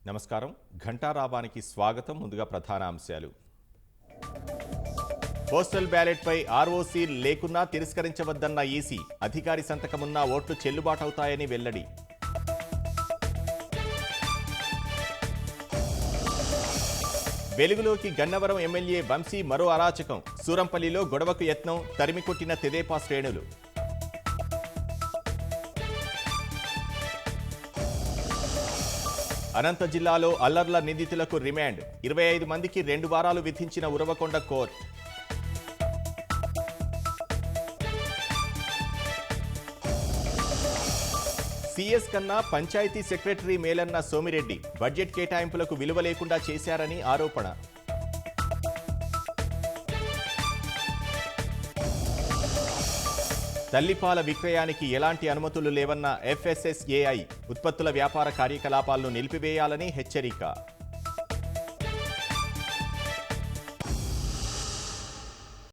నమస్కారం. ఘంటారావానికి స్వాగతం. ముందుగా ప్రధాన అంశాలు. పోస్టల్ బ్యాలెట్పై ఆర్ఓసీ లేకున్నా తిరస్కరించవద్దన్న ఈసీ. అధికారి సంతకమున్న ఓట్లు చెల్లుబాటవుతాయని వెల్లడి. వెలుగులోకి గన్నవరం ఎమ్మెల్యే వంశీ మరో అరాచకం. సూరంపల్లిలో గొడవకు యత్నం, తరిమికొట్టిన తెదేపా శ్రేణులు. అనంత జిల్లాలో అల్లర్ల నిందితులకు రిమాండ్. 25 మందికి 2 వారాలు విధించిన ఉరవకొండ కోర్టు. సీఎస్ కన్నా పంచాయతీ సెక్రటరీ మేలన్న సోమిరెడ్డి. బడ్జెట్ కేటాయింపులకు విలువ లేకుండా చేశారని ఆరోపణ. తల్లిపాల విక్రయానికి ఎలాంటి అనుమతులు లేవన్న ఎఫ్ఎస్ఎస్ఏఐ. ఉత్పత్తుల వ్యాపార కార్యకలాపాలను నిలిపివేయాలని హెచ్చరిక.